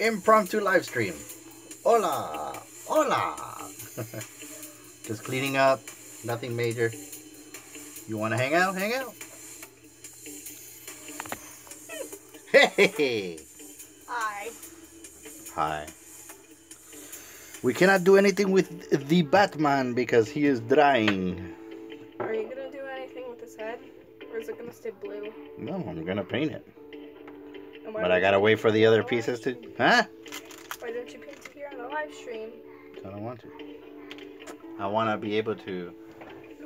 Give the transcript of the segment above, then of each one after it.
impromptu live stream. Hola, hola. Just cleaning up, nothing major. You want to hang out? Hang out. Hey. Hi. Hi. We cannot do anything with the Batman because he is drying. Are you gonna do anything with his head? Or is it gonna stay blue? No, I'm gonna paint it. But I gotta wait for the other pieces to... Huh? Why don't you paint it here on the live stream? I don't want to. I want to be able to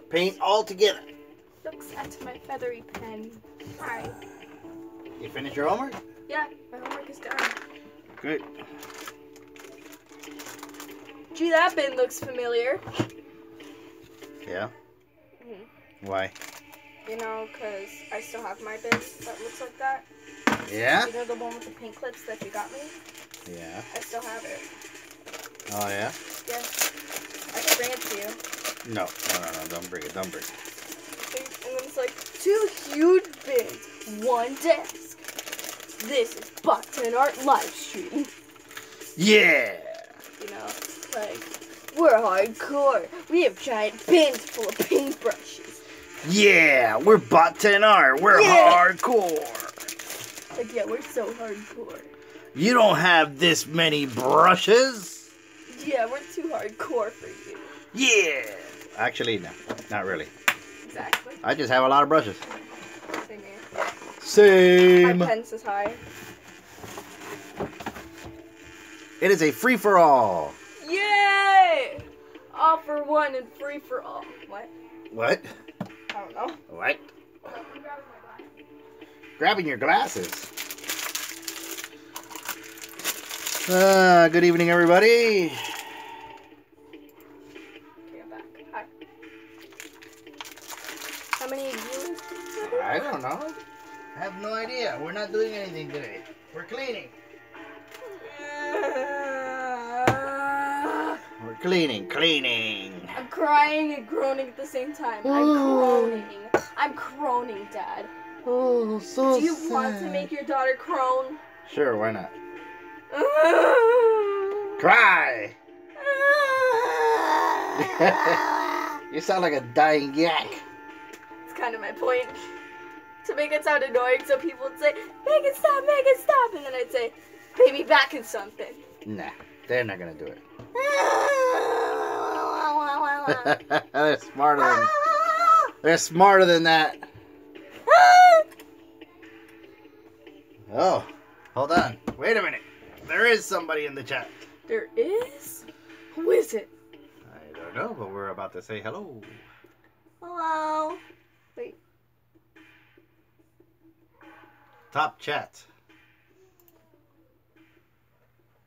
paint all together. Looks at my feathery pen. Hi. You finished your homework? Yeah, my homework is done. Good. Gee, that bin looks familiar. Yeah? Mm-hmm. Why? You know, because I still have my bin that looks like that. Yeah? You know the one with the pink clips that you got me? Yeah. I still have it. Oh, yeah? Yeah. I can bring it to you. No. No. Don't bring it. Don't bring it. And then it's like, 2 huge bins, 1 desk. This is Button Art live stream. Yeah! You know, like, we're hardcore. We have giant bins full of paintbrushes. Yeah! We're Bot 10R. We're hardcore. Like, yeah, we're so hardcore. You don't have this many brushes? Yeah, we're too hardcore for you. Yeah! Actually, no. Not really. Exactly. I just have a lot of brushes. Same here. Same! My pen says hi. It is a free-for-all. Yay! All for one and free for all. What? What? I don't know. What? Oh, I'm grabbing my glasses. Grabbing your glasses. Good evening, everybody. Okay, I'm back. Hi. How many viewers? I don't know. I have no idea. We're not doing anything today. We're cleaning. We're cleaning. I'm crying and groaning at the same time. I'm croning, Dad. Oh, so Do you want to make your daughter crone? Sure, why not? Cry! You sound like a dying yak. It's kind of my point. To make it sound annoying so people would say, make it stop, and then I'd say, pay me back in something. Nah, they're not gonna do it. They're smarter than that. Oh, hold on. Wait a minute. There is somebody in the chat. There is? Who is it? I don't know, but we're about to say hello. Hello. Wait. Top chat.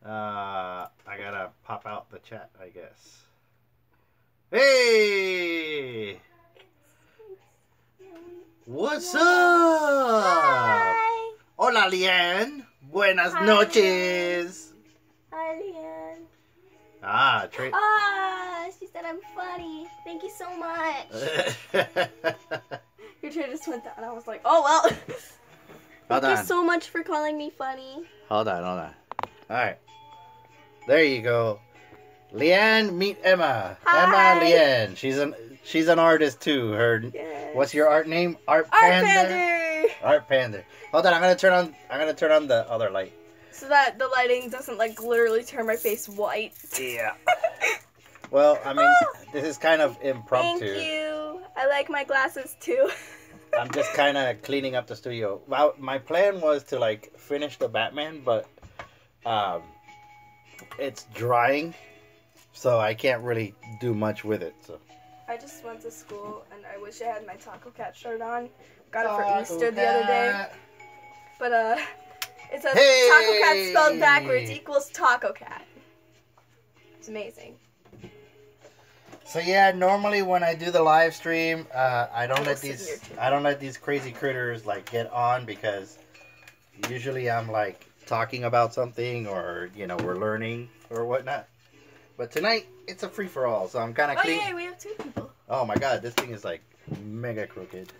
I gotta pop out the chat, I guess. Hey! What's up? Hi. Hola, Lian. Buenas noches. Hi, Leanne. Ah, Trey. Ah, she said I'm funny. Thank you so much. Your chair just went down. I was like, oh, well. Thank you so much for calling me funny. Hold on. All right. There you go. Leanne, meet Emma. Hi. Emma Leanne. She's an artist too. What's your art name? Art Panda. Art Panda. Hold on, I'm gonna turn on the other light. So that the lighting doesn't like literally turn my face white. Yeah. Well, I mean, this is kind of impromptu. Thank you. I like my glasses too. I'm just kind of cleaning up the studio. Well, my plan was to like finish the Batman, but it's drying, so I can't really do much with it. So I just went to school and I wish I had my Taco Cat shirt on. Got it for Easter the other day. But it says Taco Cat spelled backwards equals Taco Cat. It's amazing. So yeah, normally when I do the live stream, I don't let these crazy critters like get on because usually I'm like talking about something or we're learning or whatnot. But tonight it's a free for all, so I'm kind of clean. Oh yeah, we have 2 people. Oh my god, this thing is like mega crooked.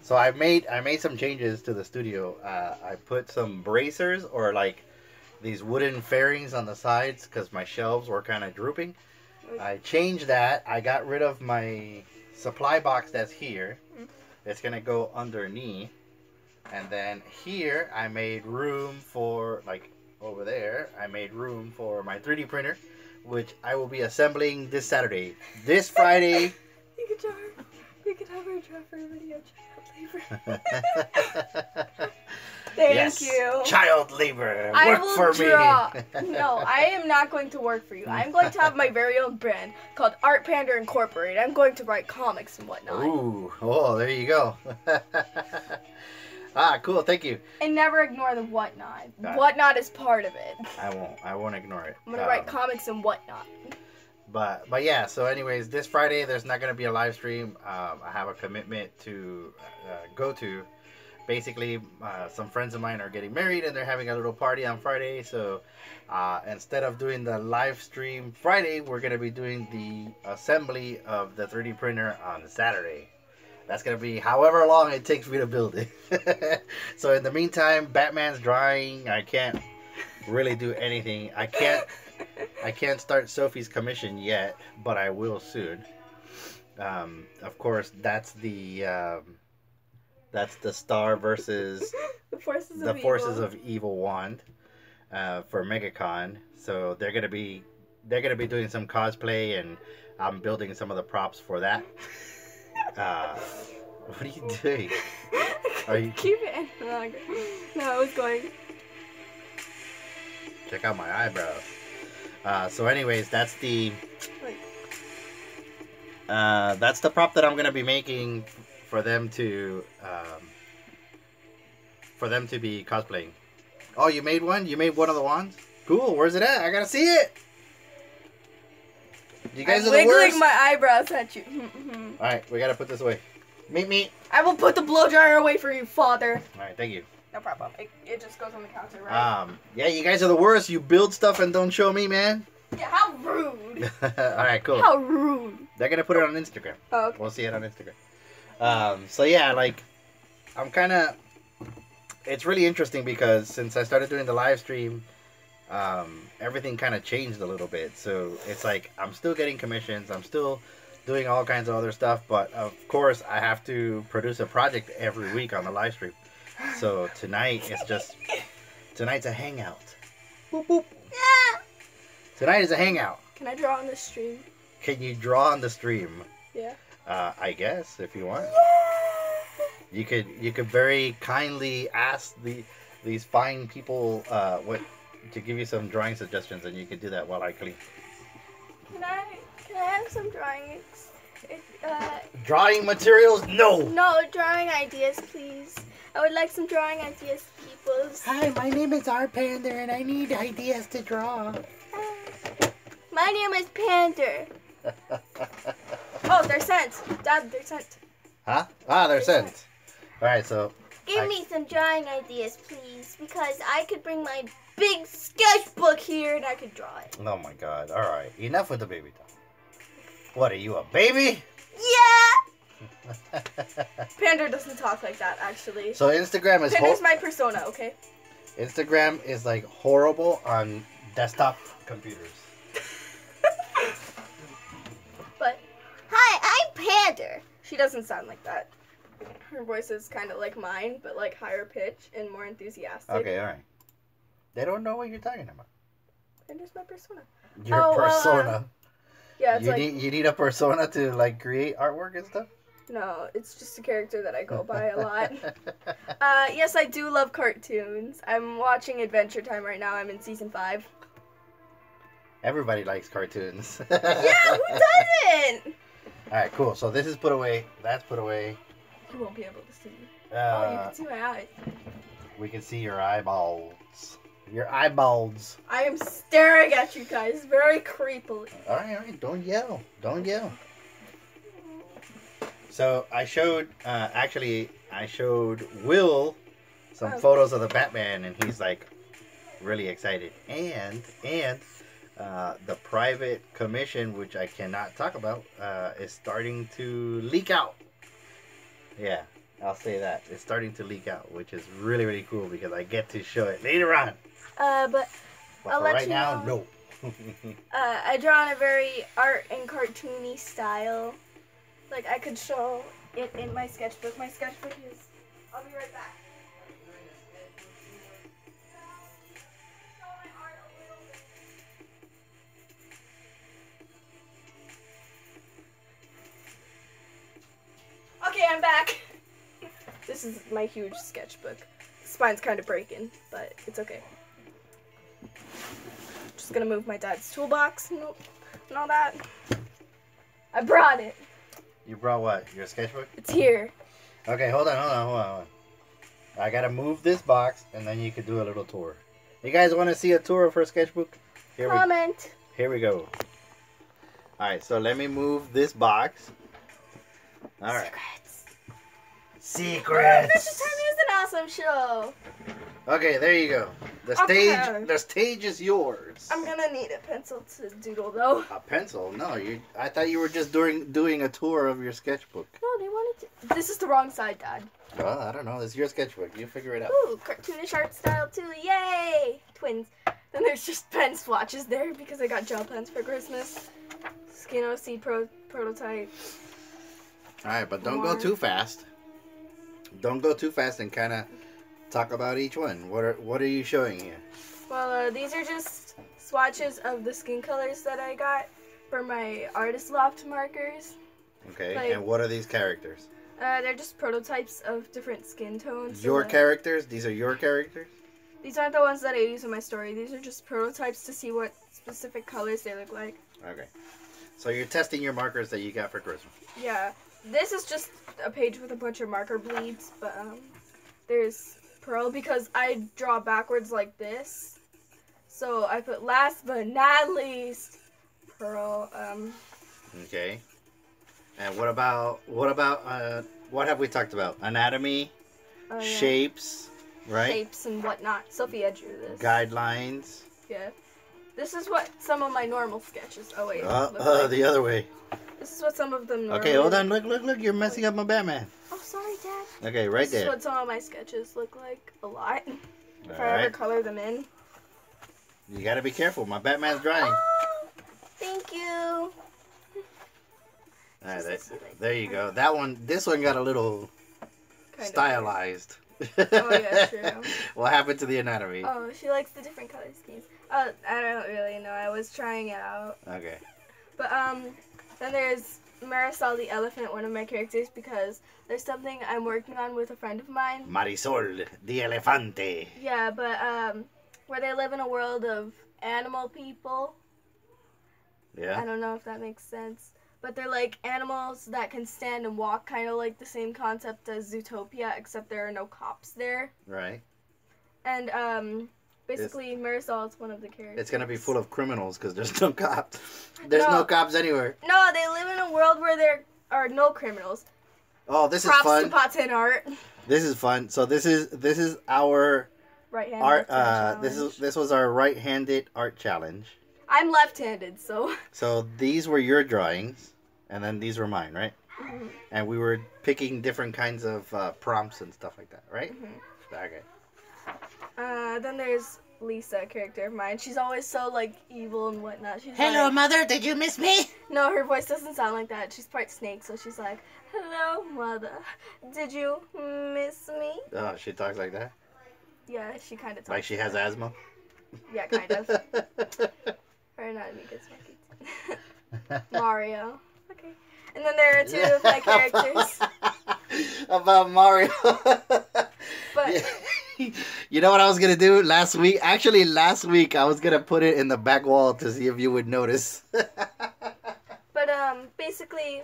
So I made some changes to the studio. I put some bracers or like these wooden fairings on the sides because my shelves were kind of drooping. I changed that. I got rid of my supply box that's here. It's gonna go underneath, and then here I made room for, like over there, I made room for my 3D printer, which I will be assembling this Saturday. This Friday. You could have her draw for a video, child labor. Thank you. Child labor. I Work will for draw. me. No, I am not going to work for you. I'm going to have my very own brand called Art Panda Incorporated. I'm going to write comics and whatnot. Ooh, oh, there you go. Ah, cool. Thank you. And never ignore the whatnot. Whatnot is part of it. I won't ignore it. I'm gonna write comics and whatnot. But yeah. So, anyways, this Friday there's not gonna be a live stream. I have a commitment to go to. Basically, some friends of mine are getting married and they're having a little party on Friday. So instead of doing the live stream Friday, we're going to be doing the assembly of the 3D printer on Saturday. That's going to be however long it takes me to build it. So in the meantime, Batman's drawing. I can't really do anything. I can't start Sophie's commission yet, but I will soon. Of course, that's the Star versus the Forces of Evil wand for MegaCon. So they're gonna be doing some cosplay, and I'm building some of the props for that. What are you doing? Are you keep it any longer? No, I was going. Check out my eyebrows. So, anyways, that's the prop that I'm gonna be making for them to be cosplaying. Oh, you made one? You made one of the wands? Cool. Where's it at? I gotta see it. You guys are the worst. Wiggling my eyebrows at you. All right, we gotta put this away. Meet me. I will put the blow dryer away for you, father. All right, thank you. No problem. It just goes on the counter, right? Yeah, you guys are the worst. You build stuff and don't show me, man. Yeah, how rude. All right, cool. How rude. They're gonna put it on Instagram. Oh, okay. We'll see it on Instagram. So yeah, like, I'm kind of, it's really interesting because since I started doing the live stream, everything kind of changed a little bit. So it's like, I'm still getting commissions, I'm still doing all kinds of other stuff, but of course I have to produce a project every week on the live stream. So tonight's a hangout. Boop, boop. Yeah. Tonight is a hangout. Can I draw on the stream? Can you draw on the stream? Yeah. I guess if you want. You could very kindly ask these fine people to give you some drawing suggestions, and you could do that while I clean. Can I have some drawing? Drawing materials? No. No, drawing ideas, please. I would like some drawing ideas, peoples. Hi, my name is Art Panda, and I need ideas to draw. My name is Panda. Oh, they're sent. Dad, they're sent. Huh? Ah, they're sent. Alright, so... Give me some drawing ideas, please, because I could bring my big sketchbook here and I could draw it. Oh my god. Alright, enough with the baby talk. What, are you a baby? Yeah! Panda doesn't talk like that, actually. So Instagram is... Panda's my persona, okay? Instagram is, like, horrible on desktop computers. But, hi, I'm Panda. She doesn't sound like that. Her voice is kind of like mine, but like higher pitch and more enthusiastic. Okay, alright. They don't know what you're talking about. Panda's my persona. Your persona. Yeah, it's you need a persona to like create artwork and stuff? No, it's just a character that I go by a lot. Yes, I do love cartoons. I'm watching Adventure Time right now. I'm in season 5. Everybody likes cartoons. Yeah, who doesn't? Alright, cool. So this is put away. That's put away. You won't be able to see me. Oh, you can see my eyes. We can see your eyeballs. Your eyeballs. I am staring at you guys very creepily. Alright. Don't yell. Don't yell. So I showed, I showed Will some photos of the Batman, and he's like really excited. And the private commission, which I cannot talk about, is starting to leak out. Yeah, I'll say that. It's starting to leak out, which is really, really cool because I get to show it later on. But But for right now, no. I draw in a very art and cartoony style. Like, I could show it in my sketchbook. My sketchbook is... I'll be right back. Okay, I'm back. This is my huge sketchbook. The spine's kind of breaking, but it's okay. Just gonna move my dad's toolbox and all that. I brought it. You brought what? Your sketchbook? It's here. Okay, hold on. I gotta move this box, and then you can do a little tour. You guys want to see a tour of her sketchbook? Comment. Here we go. Alright, so let me move this box. Alright. Secrets. Mr. Timmy is an awesome show. Okay, there you go. The stage is yours. I'm gonna need a pencil to doodle though. A pencil? No, I thought you were just doing a tour of your sketchbook. No, they wanted to. This is the wrong side, Dad. Well, I don't know. It's your sketchbook. You figure it out. Ooh, cartoonish art style too. Yay! Twins. Then there's just pen swatches there because I got gel pens for Christmas. Skino seed prototype. Alright, but don't go too fast. Don't go too fast and kind of talk about each one. What are you showing here? Well, these are just swatches of the skin colors that I got for my artist loft markers. Okay, like, and what are these characters? They're just prototypes of different skin tones. Your characters? These are your characters? These aren't the ones that I use in my story. These are just prototypes to see what specific colors they look like. Okay. So you're testing your markers that you got for Christmas. Yeah. This is just a page with a bunch of marker bleeds, but there's Pearl because I draw backwards like this. So I put last but not least Pearl. Okay. And what have we talked about? Anatomy, yeah. Shapes, right? Shapes and whatnot. Sophia drew this. Guidelines. Yeah. This is what some of my normal sketches. Oh wait. The other way. This is what some of them. Okay, hold on. Look. You're messing up my Batman. Oh, sorry, Dad. Okay, right there. This is what some of my sketches look like a lot. If I ever color them in. You gotta be careful. My Batman's drying. Oh, thank you. Alright, there you go. This one got a little kind stylized. Oh yeah, true. What happened to the anatomy? Oh, she likes the different color schemes. I don't really know. I was trying it out. Okay. But then there's Marisol the elephant, one of my characters, because there's something I'm working on with a friend of mine. Marisol the elefante. Yeah, but where they live in a world of animal people. Yeah. I don't know if that makes sense. But they're like animals that can stand and walk, kind of like the same concept as Zootopia, except there are no cops there. Right. And basically Marisol is one of the characters. It's gonna be full of criminals because there's no cops. There's no cops anywhere. No, they live in a world where there are no criminals. Oh, this Props is fun. Props to Pots and Art. This is fun. So this is our right-handed art. This was our right-handed art challenge. I'm left-handed, so. So these were your drawings, and then these were mine, right? Mm-hmm. And we were picking different kinds of prompts and stuff like that, right? Mm-hmm. Okay. Then there's Lisa, a character of mine. She's always so, like, evil and whatnot. She's Hello, like, Mother. Did you miss me? No, her voice doesn't sound like that. She's part snake, so she's like, hello, Mother. Did you miss me? Oh, she talks like that? Yeah, she kind of talks like she has asthma? Yeah, kind of. Or not me, Mario. Okay. And then there are two of my characters. About Mario. But you know what I was gonna do last week? Actually, last week I was gonna put it in the back wall to see if you would notice. But basically,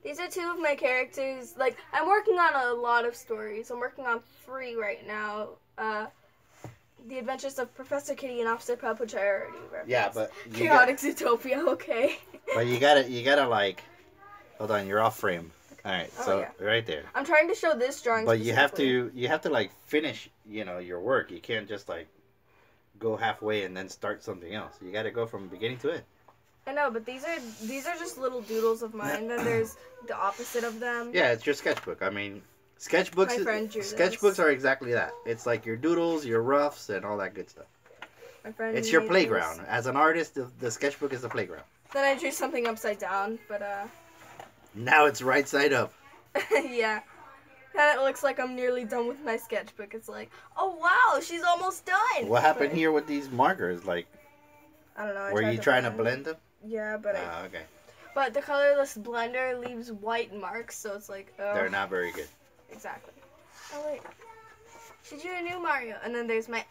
these are two of my characters. Like, I'm working on a lot of stories. I'm working on 3 right now. The Adventures of Professor Kitty and Officer Pup, which I already referenced. Yeah, but Chaotic Zootopia, okay. But you gotta like, hold on, you're off frame. All right, so yeah. right there. I'm trying to show this drawing. But you have to like finish, your work. You can't just like go halfway and then start something else. You got to go from beginning to end. I know, but these are just little doodles of mine. Then there's the opposite of them. Yeah, it's your sketchbook. I mean, sketchbooks. My friend drew sketchbooks are exactly that. It's like your doodles, your roughs, and all that good stuff. My friend. It's your playground. As an artist, the sketchbook is the playground. Then I drew something upside down, but Now it's right side up. yeah. And it looks like I'm nearly done with my sketchbook. It's like, oh wow, she's almost done. What happened here with these markers? Like, I don't know. were you trying to blend them? Yeah, but okay. But the colorless blender leaves white marks, so it's like, they're not very good. Exactly. Oh wait, she drew a new Mario, and then there's my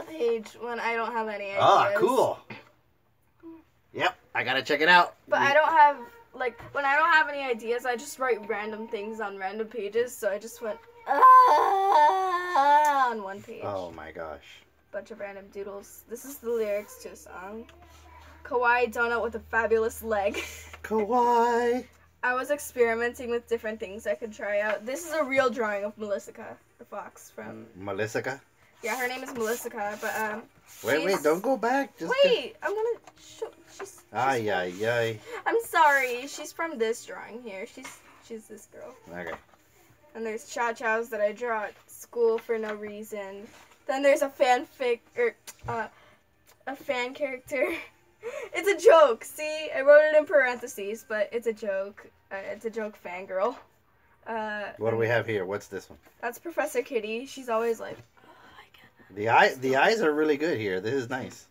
page when I don't have any ideas. Ah, cool. Yep, I gotta check it out. But I don't have, like, when I don't have any ideas, I just write random things on random pages, so I just went, on one page. Oh my gosh. Bunch of random doodles. This is the lyrics to a song. Kawaii donut with a fabulous leg. Kawaii. I was experimenting with different things I could try out. This is a real drawing of Melissa, the fox from... Melissa? Yeah, her name is Melissa, but, Wait, don't go back. Just wait, I'm gonna show... She's ay. I'm sorry, she's from this drawing here. She's this girl. Okay. And there's Cha-Chaos that I draw at school for no reason. Then there's a fanfic, a fan character. It's a joke, see? I wrote it in parentheses, but it's a joke. It's a joke fangirl. What do we have here? What's this one? That's Professor Kitty. She's always like, the eyes are really good here. This is nice.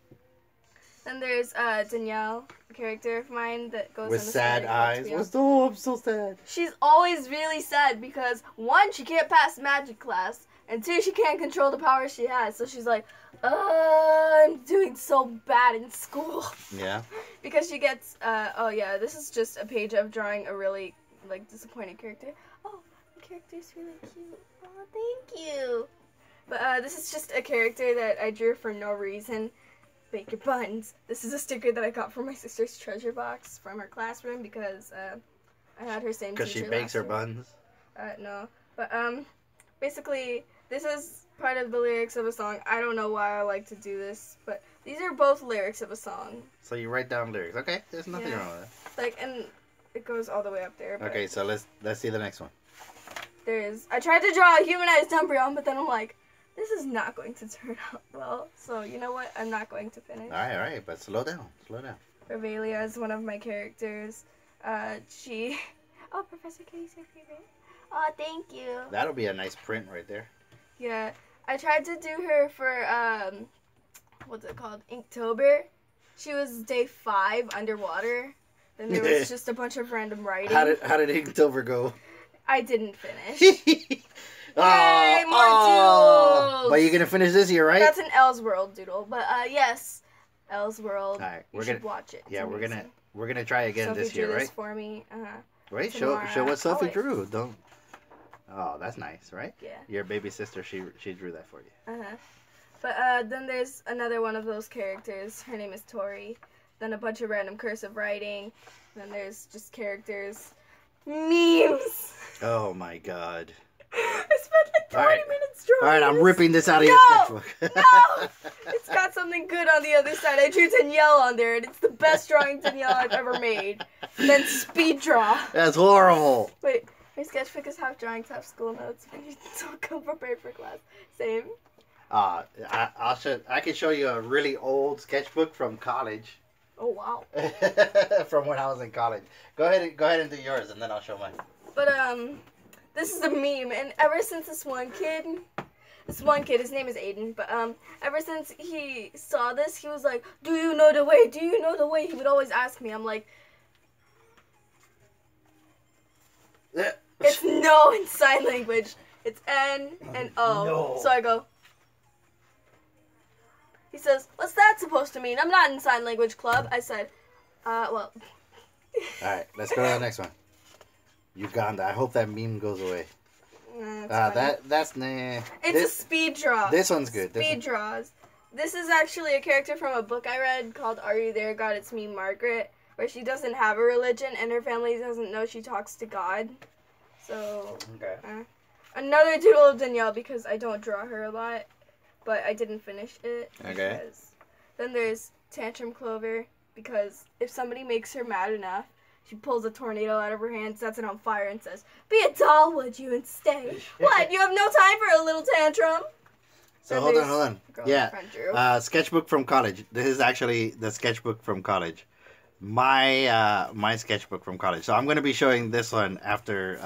Then there's Danielle, a character of mine that goes with in the sad eyes. Oh, I'm so sad. She's always really sad because 1, she can't pass magic class, and 2, she can't control the power she has. So she's like, I'm doing so bad in school. Yeah. Because she gets, oh yeah, this is just a page of drawing a really, like, disappointed character. Oh, the character's really cute. Oh, thank you. But this is just a character that I drew for no reason. Bake your buns. This is a sticker that I got from my sister's treasure box from her classroom because I had her same teacher. Because she bakes her buns? No. But basically, this is part of the lyrics of a song. I don't know why I like to do this, but these are both lyrics of a song. So you write down lyrics. Okay, there's nothing wrong with that. Like, and it goes all the way up there. Okay, so let's see the next one. I tried to draw a humanized Umbreon, but then I'm like, this is not going to turn out well. So, you know what? I'm not going to finish. All right, but slow down. Revelia is one of my characters. Oh, Professor Kitty's your favorite. Oh, thank you. That'll be a nice print right there. Yeah. I tried to do her for, what's it called? Inktober. She was day 5 underwater. Then there was just a bunch of random writing. How did Inktober go? I didn't finish. Yay, more doodles! But you're gonna finish this year, right? That's an Elseworld doodle, but yes, Elseworld. All right, you should watch it. Yeah, we're gonna try again Sophie this year, drew right? This for me. Wait, show what Sophie drew. Don't. Oh, that's nice, right? Yeah. Your baby sister, she drew that for you. But then there's another one of those characters. Her name is Tori. Then a bunch of random cursive writing. Then there's just characters. Memes. Oh my god. I spent like 20 minutes drawing. Alright, I'm ripping this out of your sketchbook. No! It's got something good on the other side. I drew Danielle on there, and it's the best drawing Danielle I've ever made. Then speed draw. That's horrible. Wait, my sketchbook is half drawings, half school notes. When you don't come prepared for class. Same. I can show you a really old sketchbook from college. Oh wow. From when I was in college. Go ahead and do yours, and then I'll show mine. But this is a meme, and ever since this one kid, his name is Aiden, but ever since he saw this, he was like, do you know the way? Do you know the way? He would always ask me. I'm like, it's no in sign language. It's N and O. No. So I go. He says, what's that supposed to mean? I'm not in sign language club. I said, well. Alright, let's go to the next one. Uganda. I hope that meme goes away. That's nah. It's a speed draw. This one's good. Speed draws. This is actually a character from a book I read called Are You There, God? It's Me, Margaret, where she doesn't have a religion and her family doesn't know she talks to God. So, okay. Another doodle of Danielle because I don't draw her a lot, but I didn't finish it. Okay. Then there's Tantrum Clover because if somebody makes her mad enough, she pulls a tornado out of her hand, sets it on fire, and says, be a doll, would you, and stay. What, you have no time for a little tantrum? So hold on. Yeah. Drew. Sketchbook from college. This is actually the sketchbook from college. My sketchbook from college. So I'm gonna be showing this one after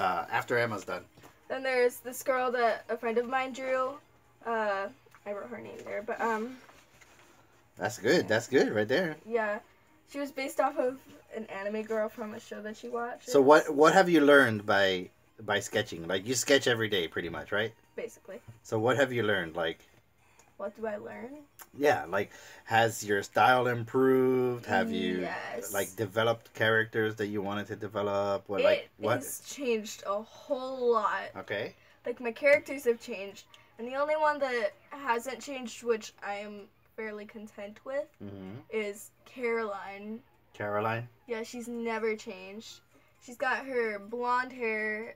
Emma's done. Then there's this girl that a friend of mine drew. I wrote her name there, but That's good. That's good right there. Yeah, she was based off of an anime girl from a show that she watched. So what have you learned by sketching? Like you sketch every day, pretty much, right? Basically. So what have you learned? Like. What do I learn? Yeah, like, has your style improved? Have you like developed characters that you wanted to develop? What has changed a whole lot. Okay. Like my characters have changed, and the only one that hasn't changed, which I am fairly content with, is Caroline. Caroline? Yeah, she's never changed. She's got her blonde hair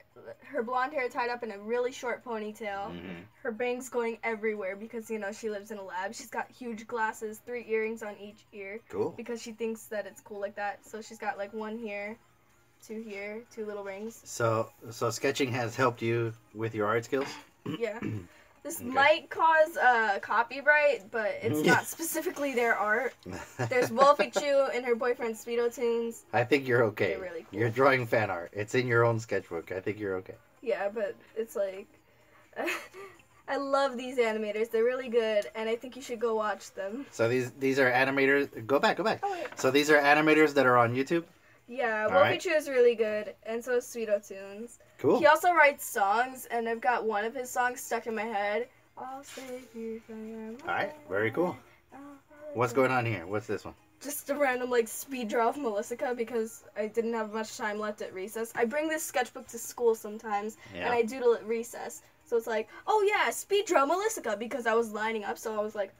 tied up in a really short ponytail. Her bangs going everywhere because, you know, she lives in a lab. She's got huge glasses, 3 earrings on each ear. Cool. Because she thinks that it's cool like that. So she's got like 1 here, 2 here, 2 little rings. So sketching has helped you with your art skills? Yeah. This might cause copyright, but it's not specifically their art. There's Wolfie Chew and her boyfriend Speedo Tunes. I think you're okay. They're really cool. You're drawing fan art. It's in your own sketchbook. I think you're okay. Yeah, but it's like... I love these animators. They're really good, and I think you should go watch them. So these are animators... Go back. Oh, yeah. So these are animators that are on YouTube? Yeah, Wolfie Chew is really good, and so is Speedo Tunes. Cool. He also writes songs, and I've got one of his songs stuck in my head. I'll save you from your mind. Alright, very cool. What's going on here? What's this one? Just a random, like, speed draw of Melissa because I didn't have much time left at recess. I bring this sketchbook to school sometimes, and I doodle at recess. So it's like, oh yeah, speed draw Melissa because I was lining up, so I was like...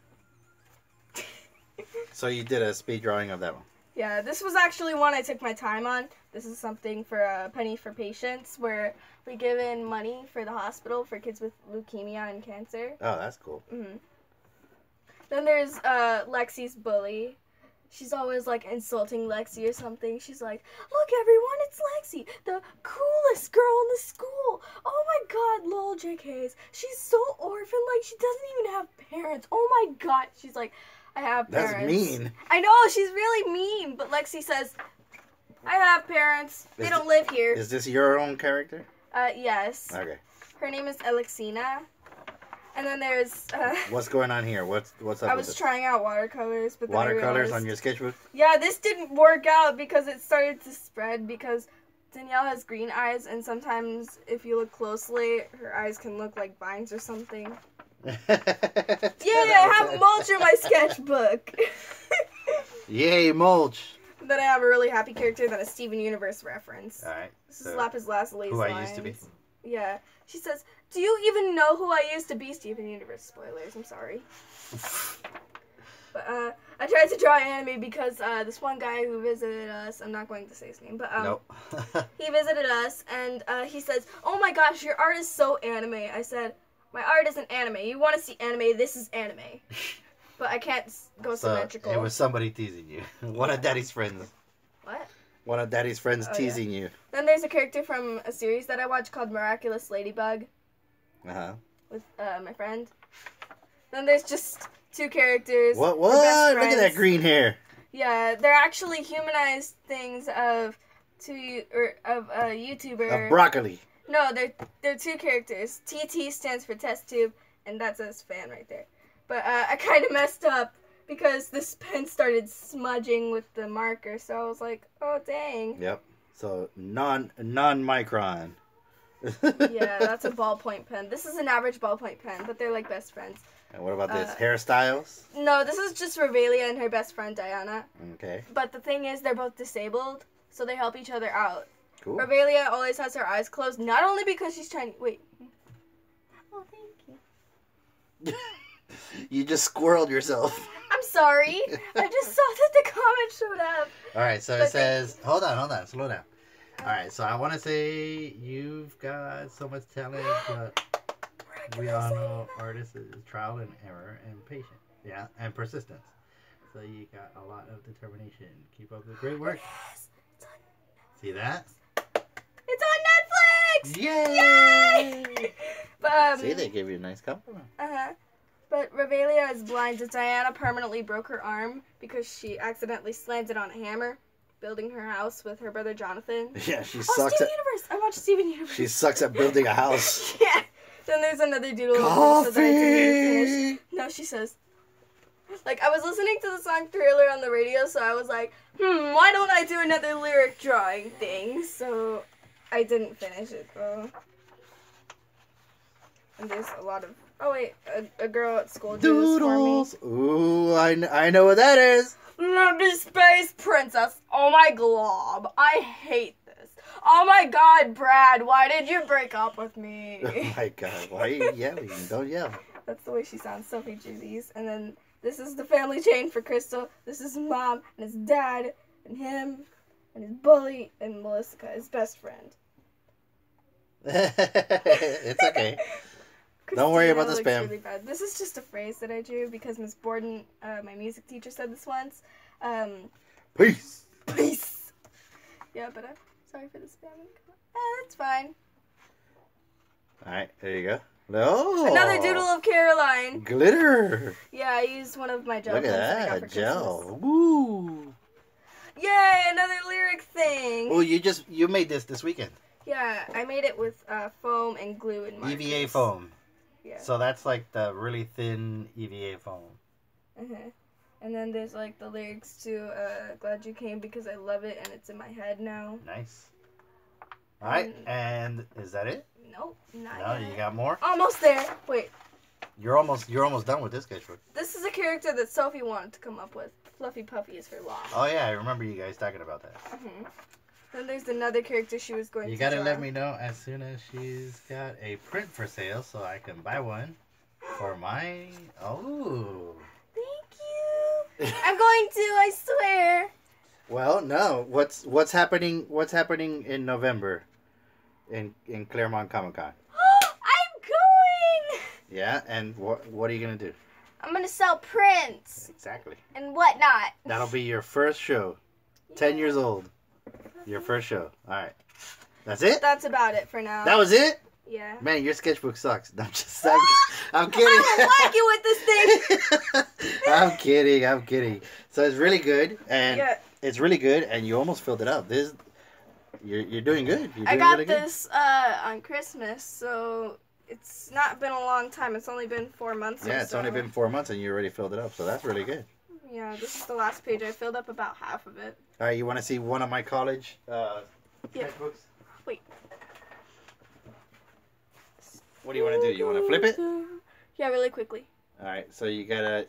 So you did a speed drawing of that one? Yeah, this was actually one I took my time on. This is something for a penny for patients where we give in money for the hospital for kids with leukemia and cancer. Oh, that's cool. Then there's Lexi's bully. She's always like insulting Lexi or something. She's like, look everyone, it's Lexi, the coolest girl in the school. Oh my god, lol JKs. She's so orphan, like she doesn't even have parents. Oh my god. She's like, I have parents. That's mean. I know, she's really mean. But Lexi says, I have parents. They don't live here. Is this your own character? Yes. Okay. Her name is Alexina. And then there's... What's going on here? What's up I was trying out watercolors, but then watercolors on your sketchbook? Yeah, this didn't work out because it started to spread because Danielle has green eyes, and sometimes if you look closely, her eyes can look like vines or something. Yeah, I have mulch in my sketchbook. Yay, mulch. Then I have a really happy character that is Steven Universe reference. Alright. This is Lapis Lazuli's who lines. I used to be. Yeah. She says, do you even know who I used to be? Steven Universe spoilers, I'm sorry. But I tried to draw anime because this one guy who visited us, I'm not going to say his name, but nope. He visited us and he says, oh my gosh, your art is so anime. I said, my art isn't anime. You want to see anime, this is anime. But I can't go symmetrical. It was somebody teasing you. One of Daddy's friends. What? One of Daddy's friends teasing you. Then there's a character from a series that I watched called Miraculous Ladybug. With my friend. Then there's just 2 characters. What? Look at that green hair. Yeah, they're actually humanized things of a YouTuber. Of broccoli. No, they're 2 characters. TT stands for test tube, and that says fan right there. But I kind of messed up because this pen started smudging with the marker, so I was like, oh dang. Yep. So non-micron. Yeah, that's a ballpoint pen. This is an average ballpoint pen, but they're like best friends. And what about this? Hairstyles? No, this is just Revelia and her best friend Diana. Okay. But the thing is, they're both disabled, so they help each other out. Cool. Revelia always has her eyes closed, not only because she's trying to... Wait. Oh, thank you. You just squirreled yourself. I'm sorry. I just saw that the comment showed up. Alright, so it says... Hold on. Slow down. Alright, so I want to say you've got so much talent, but we all know artists is trial and error and patience. Yeah, and persistence. So you got a lot of determination. Keep up the great work. Yes, it's on Netflix. See that? It's on Netflix! Yay! Yay! But, see, they gave you a nice compliment. Uh-huh. But Revelia is blind, and Diana permanently broke her arm because she accidentally slammed it on a hammer, building her house with her brother Jonathan. Yeah, she sucks. sucks Steven at. Universe. I watched Steven Universe. She sucks at building a house. Yeah. Then there's another doodle. Coffee. That I didn't finish. No, she says. Like, I was listening to the song Thriller on the radio, so I was like, why don't I do another lyric drawing thing? So I didn't finish it, though. And there's a lot of... Oh, wait. A girl at school drew this for me. Ooh, I know what that is. Lovely Space Princess. Oh, my glob. I hate this. Oh, my God, Brad. Why did you break up with me? Oh, my God. Why are you yelling? Don't yell. That's the way she sounds. Sophie drew these. And then this is the family chain for Crystal. This is his mom and his dad and him and his bully and Melissa, his best friend. It's okay. Don't worry about the spam. Really bad. This is just a phrase that I drew because Miss Borden, my music teacher, said this once. Peace. Peace. Yeah, but I'm sorry for the spamming. It's fine. Alright, there you go. Oh, another doodle of Caroline. Glitter. Yeah, I used one of my gel Look pens at that I got that, for gel. Christmas. Woo. Yay, another lyric thing. Oh, you made this weekend. Yeah, I made it with foam and glue and markers. EVA foam. Yeah. So that's like the really thin EVA foam. And then there's like the lyrics to Glad You Came because I love it and it's in my head now. Nice. Alright, and is that it? Nope, not No, yet. you got more? Almost there. Wait. You're almost done with this sketchbook. This is a character that Sophie wanted to come up with. Fluffy Puffy is her law. Oh yeah, I remember you guys talking about that. Then there's another character she was going to draw. You gotta let me know as soon as she's got a print for sale so I can buy one for my... Oh. Thank you. I'm going to, I swear. Well, no. What's happening in November in Claremont Comic Con? I'm going. Yeah, and what are you gonna do? I'm gonna sell prints. Exactly. And whatnot. That'll be your first show. Yeah. 10 years old. Your first show. All right. That's it? That's about it for now. That was it? Yeah. Man, your sketchbook sucks. I'm just I'm kidding. I don't like you with this thing. I'm kidding. So it's really good and it's really good and you almost filled it up. You're doing good. I got this on Christmas, so it's not been a long time. It's only been 4 months or so. Yeah, it's only been 4 months and you already filled it up. So that's really good. Yeah, this is the last page. I filled up about half of it. All right, you want to see one of my college sketchbooks? Wait. What do you want to do? You want to flip it? Yeah, really quickly. All right, so you gotta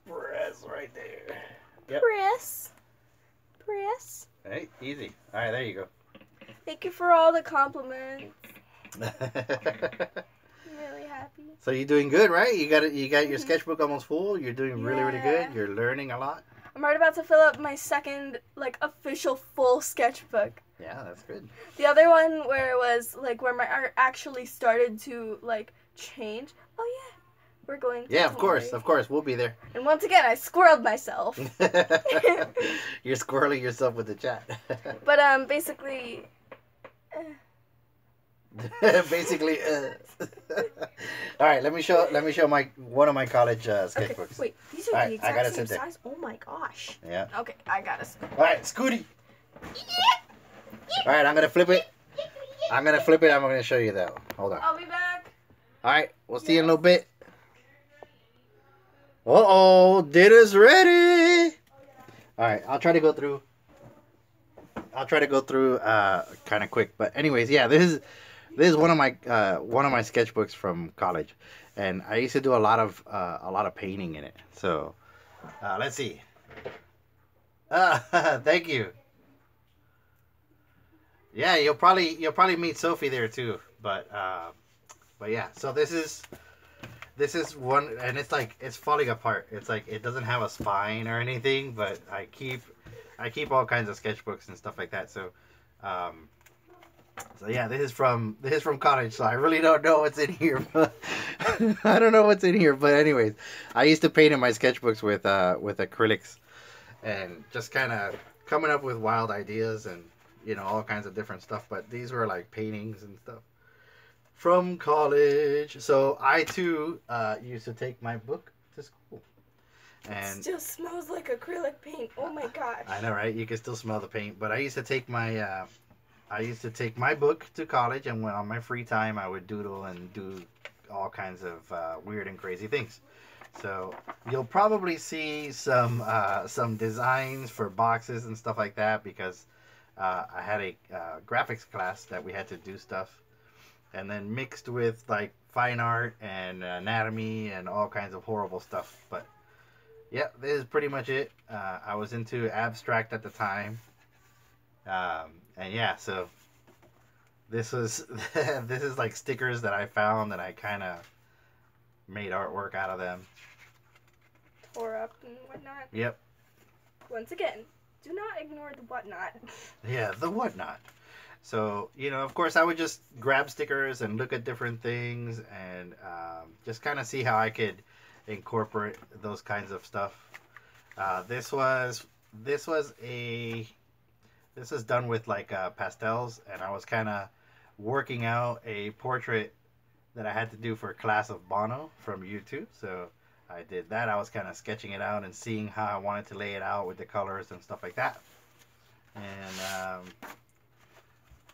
press right there. Yep. Press. Hey, easy. All right, there you go. Thank you for all the compliments. I'm really happy. So you're doing good, right? You got your sketchbook almost full. You're doing really good. You're learning a lot. I'm right about to fill up my second official full sketchbook. Yeah, that's good. The other one where it was where my art actually started to change. Oh yeah, we're going to. Yeah, of course, we'll be there. And once again, I squirreled myself. You're squirreling yourself with the chat. But basically. Basically, all right. Let me show one of my college sketchbooks. Okay, wait, these are the exact same size. Oh my gosh. Yeah. Okay, I got it. All right, Scooty. All right, I'm gonna flip it. I'm gonna show you that one. Hold on. I'll be back. All right, we'll see you in a little bit. Uh-oh, dinner's ready. All right, I'll try to go through kind of quick, but anyways, yeah, this is one of my sketchbooks from college, and I used to do a lot of painting in it. So let's see. Thank you. Yeah, you'll probably meet Sophie there too, but yeah. So this is one, and it's falling apart. It's it doesn't have a spine or anything, but I keep all kinds of sketchbooks and stuff like that. So, so yeah, this is from college. So I really don't know what's in here. But I don't know what's in here. But anyways, I used to paint in my sketchbooks with acrylics, and just kind of coming up with wild ideas and all kinds of different stuff. But these were paintings and stuff from college. So I too used to take my book to school. And it still smells like acrylic paint. Oh my gosh. I know, right? You can still smell the paint. But I used to take my book to college, and when on my free time I would doodle and do all kinds of weird and crazy things. So you'll probably see some designs for boxes and stuff like that, because I had a graphics class that we had to do stuff, and then mixed with like fine art and anatomy and all kinds of horrible stuff. But yeah, this is pretty much it. I was into abstract at the time, and yeah, so this was this is like stickers that I found, and I kind of made artwork out of them. Tore up and whatnot. Yep. Once again, do not ignore the whatnot. Yeah, the whatnot. So, you know, of course, I would just grab stickers and look at different things, and just kind of see how I could incorporate those kinds of stuff. This was done with like pastels, and I was kind of working out a portrait that I had to do for a class of Bono from YouTube. So I did that. I was kind of sketching it out and seeing how I wanted to lay it out with the colors and stuff like that. And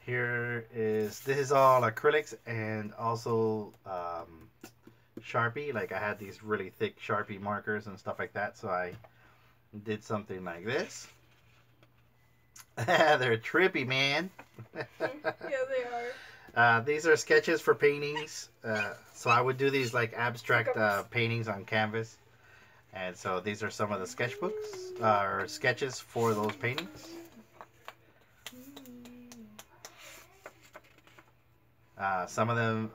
this is all acrylics and also Sharpie. Like I had these really thick Sharpie markers and stuff like that. So I did something like this. They're trippy, man. Yeah, they are. These are sketches for paintings. So I would do these like abstract paintings on canvas. And so these are some of the sketchbooks or sketches for those paintings. Some of them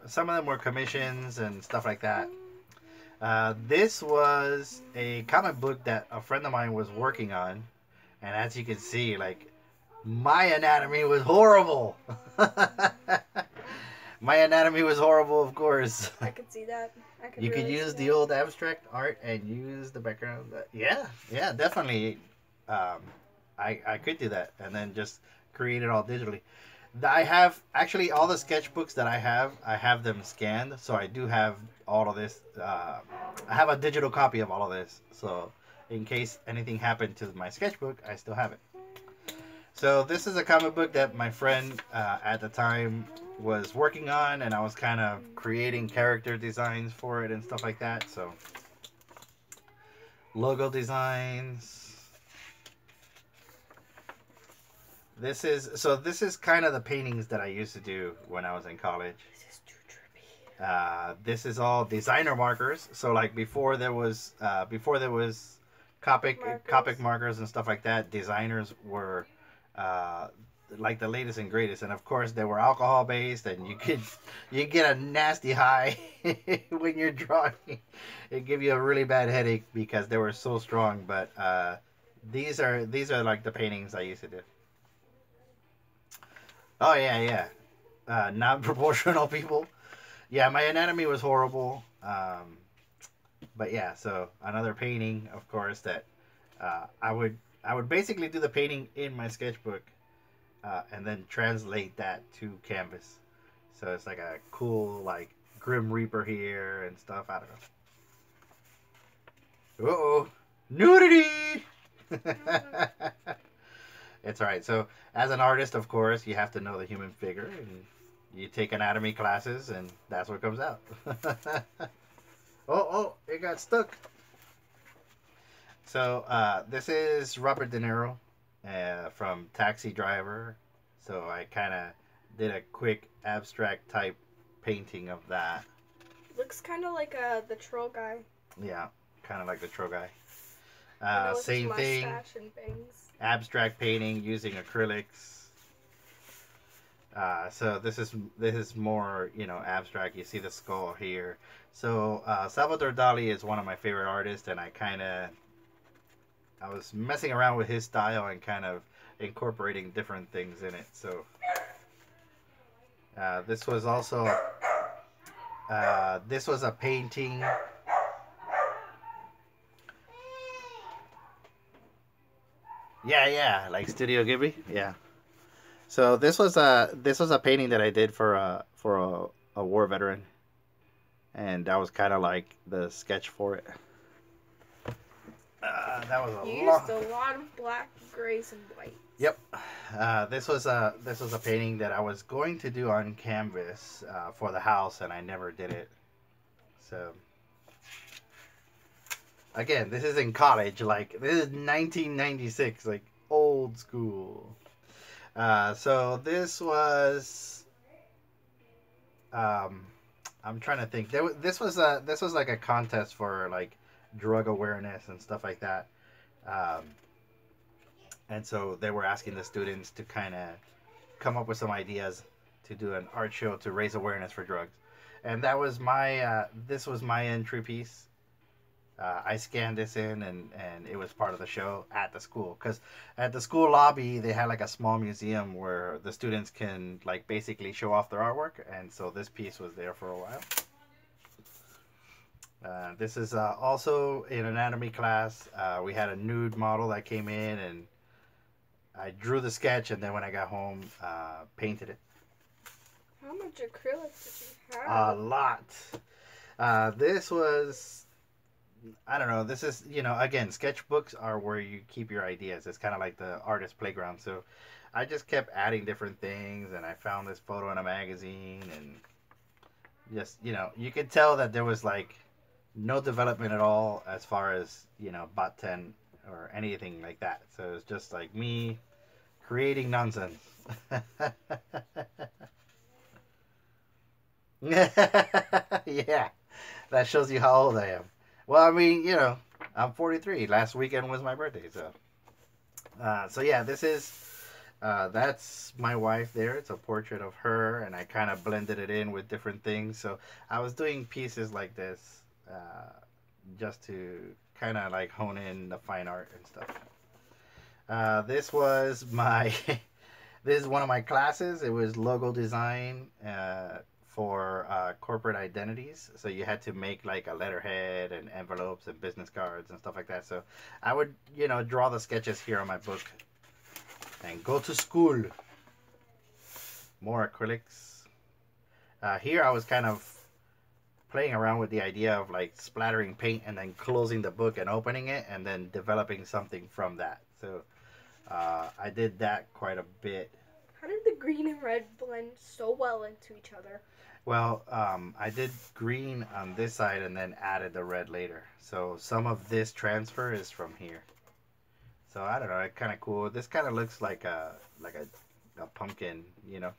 were commissions and stuff like that. This was a comic book that a friend of mine was working on, and as you can see, like, my anatomy was horrible. My anatomy was horrible, of course. I could see that. You could use the old abstract art and use the background. Yeah, definitely. I could do that and then just create it all digitally. I have actually all the sketchbooks that I have them scanned, so I do have all of this. I have a digital copy of all of this, so in case anything happened to my sketchbook, I still have it. So this is a comic book that my friend at the time was working on, and I was kind of creating character designs for it and stuff like that. So logo designs. This is kind of the paintings that I used to do when I was in college. This is too trippy. This is all designer markers. So like before there was Copic markers and stuff like that, designers were like the latest and greatest, and of course they were alcohol based, and you get a nasty high when you're drawing. It give you a really bad headache because they were so strong. But these are like the paintings I used to do. Oh yeah. Not proportional people. Yeah, my anatomy was horrible. But yeah, so another painting, of course, that I would basically do the painting in my sketchbook, and then translate that to canvas. So it's like a cool, like, Grim Reaper here and stuff. I don't know. Uh-oh. Nudity! It's alright. So as an artist, of course, you have to know the human figure, and you take anatomy classes, and that's what comes out. Oh, it got stuck. So this is Robert De Niro from Taxi Driver. So I kind of did a quick abstract type painting of that. Looks kind of like the troll guy. Yeah, kind of like the troll guy. Same thing. And bangs. Abstract painting using acrylics. So this is more, you know, abstract. You see the skull here. So Salvador Dali is one of my favorite artists, and I was messing around with his style and kind of incorporating different things in it. So this was also this was a painting. Yeah, like Studio Ghibli. Yeah. So this was a painting that I did for a war veteran, and that was kind of like the sketch for it. That was you used a lot of black, grays, and whites. Yep. This was a painting that I was going to do on canvas for the house, and I never did it. So again, this is in college. Like, this is 1996, like old school. So this was. I'm trying to think. This was like a contest for like drug awareness and stuff like that. And so they were asking the students to kind of come up with some ideas to do an art show to raise awareness for drugs. And that was my, this was my entry piece. I scanned this in, and it was part of the show at the school. Because at the school lobby, they had like a small museum where the students can like basically show off their artwork. And so this piece was there for a while. This is also in anatomy class. We had a nude model that came in, and I drew the sketch, and then when I got home, painted it. How much acrylic did you have? A lot. This was, I don't know, this is, you know, again, sketchbooks are where you keep your ideas. It's kind of like the artist playground. So I just kept adding different things, and I found this photo in a magazine, and just, you know, you could tell that there was like no development at all as far as, you know, bot 10 or anything like that. So it's just like me creating nonsense. Yeah, that shows you how old I am. Well, I mean, you know, I'm 43. Last weekend was my birthday, so. So yeah, this is, that's my wife there. It's a portrait of her, and I kind of blended it in with different things. So I was doing pieces like this just to kind of like hone in the fine art and stuff. This was my, this is one of my classes. It was logo design for corporate identities. So you had to make like a letterhead and envelopes and business cards and stuff like that. So I would, you know, draw the sketches here on my book and go to school. More acrylics. Here I was kind of playing around with the idea of like splattering paint and then closing the book and opening it and then developing something from that. So I did that quite a bit. How did the green and red blend so well into each other? Well, I did green on this side and then added the red later. So some of this transfer is from here. So I don't know, it's kind of cool. This kind of looks like a pumpkin, you know,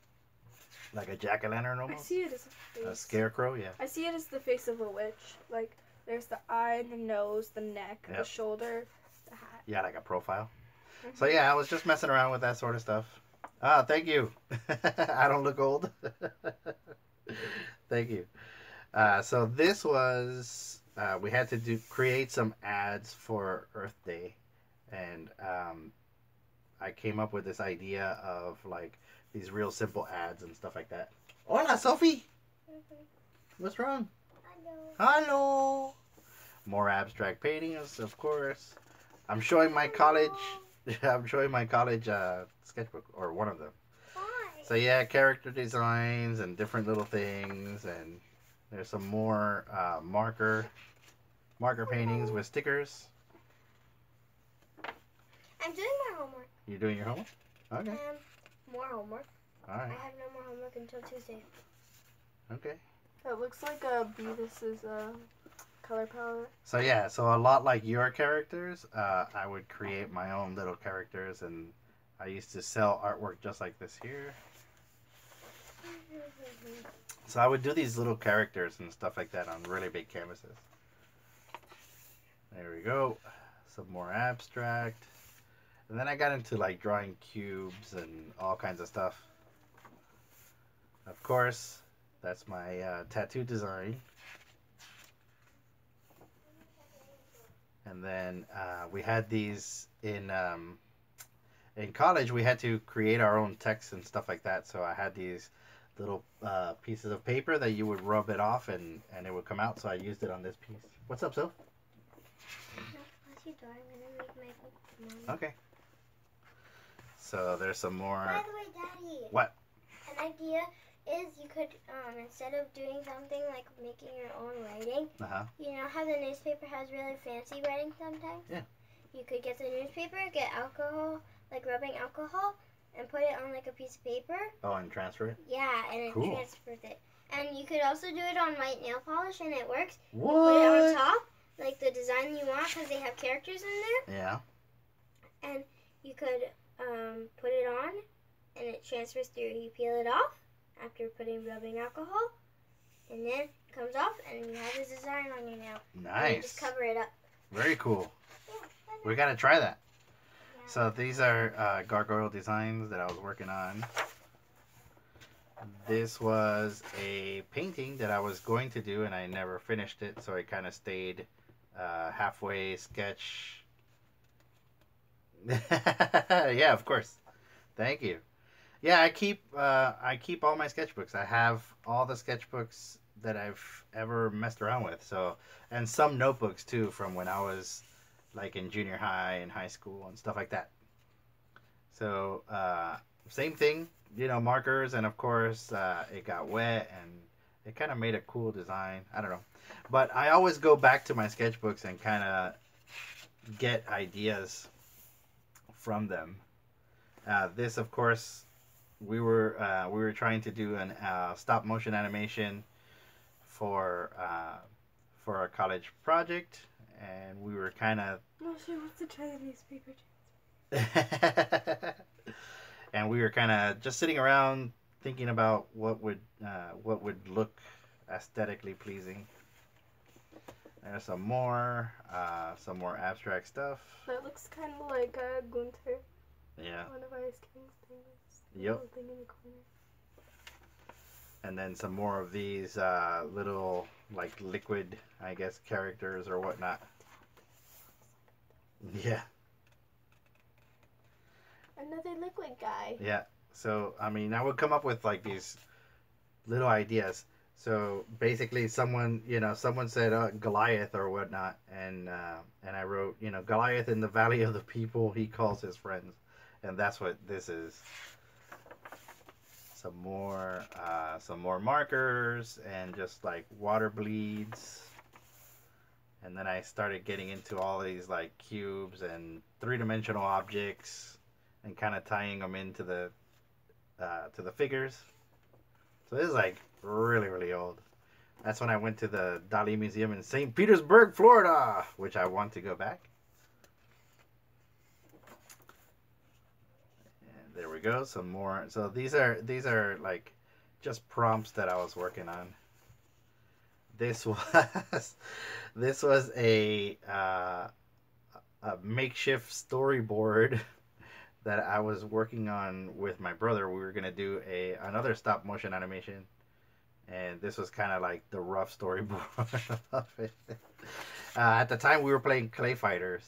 like a jack-o'-lantern almost. I see it as a face. A scarecrow, yeah. I see it as the face of a witch. Like, there's the eye, the nose, the neck, the shoulder, the hat. Yeah, like a profile. Mm-hmm. So yeah, I was just messing around with that sort of stuff. Ah, thank you. I don't look old. Thank you. So this was, we had to create some ads for Earth Day. And I came up with this idea of like these real simple ads and stuff like that. Hola, Sophie. What's wrong? Hello. More abstract paintings, of course. I'm showing my college. I'm showing my college sketchbook, or one of them. So yeah, character designs and different little things, and there's some more marker paintings with stickers. I'm doing my homework. You're doing your homework? Okay. More homework. All right. I have no more homework until Tuesday. Okay. It looks like Beavis's color palette. So yeah, so a lot like your characters, I would create my own little characters, and I used to sell artwork just like this here. So I would do these little characters and stuff like that on really big canvases. There we go. Some more abstract. And then I got into like drawing cubes and all kinds of stuff. Of course, that's my tattoo design. And then we had these in college. We had to create our own text and stuff like that. So I had these little pieces of paper that you would rub it off, and it would come out. So I used it on this piece. What's up, Soph? Okay. So there's some more. By the way, Daddy. What? An idea is you could, instead of doing something like making your own writing, Uh-huh. you know how the newspaper has really fancy writing sometimes? Yeah. You could get the newspaper, get alcohol, like rubbing alcohol, and put it on like a piece of paper. Oh, and transfer it? Yeah, and it Cool. transfers it. And you could also do it on white nail polish, and it works. What? You put it on top, like the design you want, because they have characters in there. Yeah. And you could put it on, and it transfers through. You peel it off after putting rubbing alcohol, and then it comes off, and you have the design on your nail. And you Nice. just cover it up. Very cool. Yeah, We got to try that. yeah. So these are gargoyle designs that I was working on. This was a painting that I was going to do and I never finished it, so I kind of stayed halfway sketch. Yeah, of course. Thank you. Yeah, I keep all my sketchbooks. I have all the sketchbooks that I've ever messed around with. So, and some notebooks too from when I was like in junior high and high school and stuff like that. So, same thing, you know, markers, and of course, it got wet and it kind of made a cool design. I don't know. But I always go back to my sketchbooks and kind of get ideas from them. This, of course, we were trying to do an stop motion animation for a college project, and we were kind of. No, she wants to try the newspaper. And we were kind of just sitting around thinking about what would look aesthetically pleasing. There's some more abstract stuff. That looks kind of like Gunther. Yeah. One of Ice King's things. Yep. Thing in the corner. And then some more of these little like liquid, I guess, characters or whatnot. Yeah. Another liquid guy. Yeah. So I mean, I would come up with like these little ideas. So basically, someone said Goliath or whatnot, and I wrote, Goliath in the valley of the people he calls his friends, and that's what this is. Some more markers and just like water bleeds, and then I started getting into all these like cubes and three-dimensional objects, and kind of tying them into the figures. So this is like really, really old. That's when I went to the Dali Museum in St. Petersburg, Florida, which I want to go back. And there we go. Some more. So these are like just prompts that I was working on. This was a makeshift storyboard that I was working on with my brother. We were gonna do another stop motion animation, and this was kind of like the rough storyboard of it. At the time, we were playing Clay Fighters,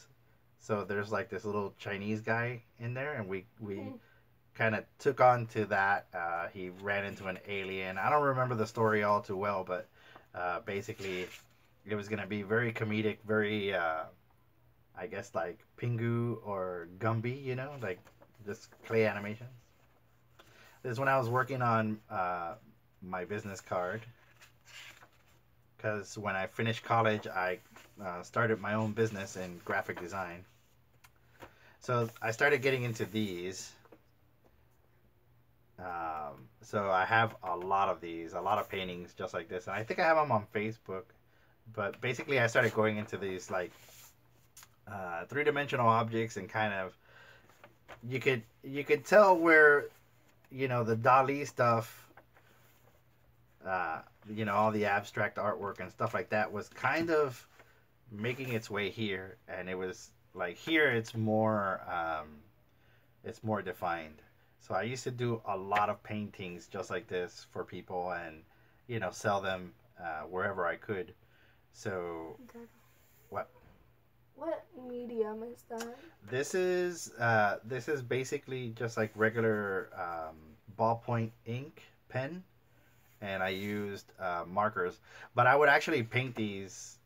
so there's like this little Chinese guy in there, and we kind of took on to that. He ran into an alien. I don't remember the story all too well, but basically, it was gonna be very comedic, very. I guess like Pingu or Gumby, like just clay animations. This is when I was working on my business card, because when I finished college, I started my own business in graphic design. So I started getting into these. So I have a lot of these, a lot of paintings just like this, and I think I have them on Facebook. But basically, I started going into these like three-dimensional objects, and kind of you could tell where the Dali stuff, all the abstract artwork and stuff like that was kind of making its way here, and it was like here it's more defined. So I used to do a lot of paintings just like this for people, and sell them wherever I could. So what? What medium is that? This is basically just like regular ballpoint ink pen, and I used markers. But I would actually paint these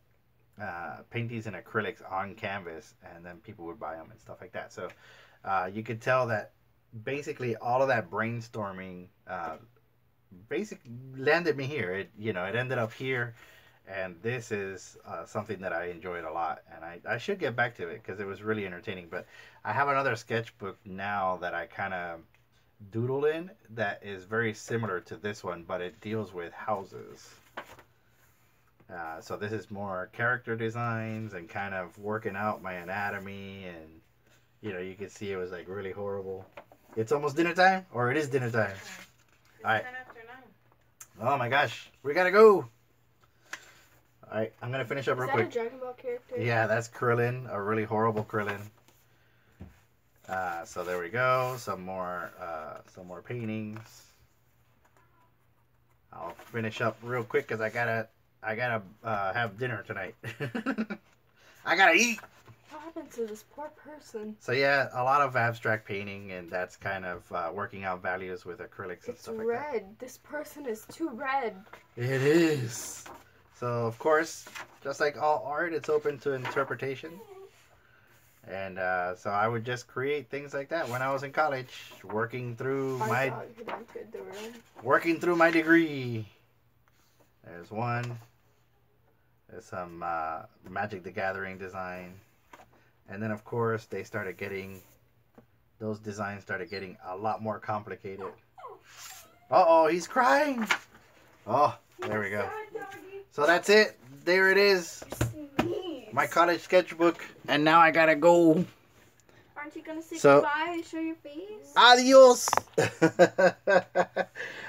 in acrylics on canvas, and then people would buy them and stuff like that. So you could tell that basically all of that brainstorming basically landed me here. It ended up here, and this is something that I enjoyed a lot, and I should get back to it because it was really entertaining. But I have another sketchbook now that I kind of doodle in that is very similar to this one, but it deals with houses. So this is more character designs and kind of working out my anatomy, and you can see it was like really horrible. It's almost dinner time, or it is dinner time. All right. 9:10. Oh my gosh, we gotta go. All right, I'm gonna finish up real quick. Is that a Dragon Ball character? Yeah, that's Krillin, a really horrible Krillin. So there we go. Some more paintings. I'll finish up real quick because I gotta have dinner tonight. I gotta eat. What happened to this poor person? So yeah, a lot of abstract painting, and that's kind of working out values with acrylics and stuff like that. It's red. This person is too red. It is. So of course, just like all art, it's open to interpretation. And so I would just create things like that when I was in college, working through my degree. There's one. There's some Magic the Gathering design. And then, of course, those designs started getting a lot more complicated. Uh-oh, he's crying. Oh, there we go. So that's it. There it is. My college sketchbook. And now I gotta go. Aren't you gonna say goodbye and show your face? Adios.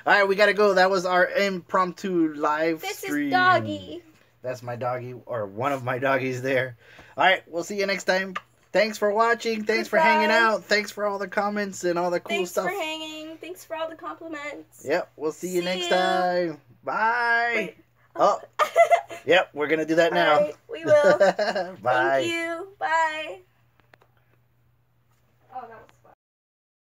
Alright, we gotta go. That was our impromptu live stream. This is Doggy. That's my doggy, or one of my doggies there. Alright, we'll see you next time. Thanks for watching. Thanks for hanging out. Thanks for all the comments and all the cool stuff. Thanks for hanging. Thanks for all the compliments. Yep, we'll see you next time. Bye. Wait. Oh. Yep, we're going to do that now. All right, we will. Bye. Thank you. Bye.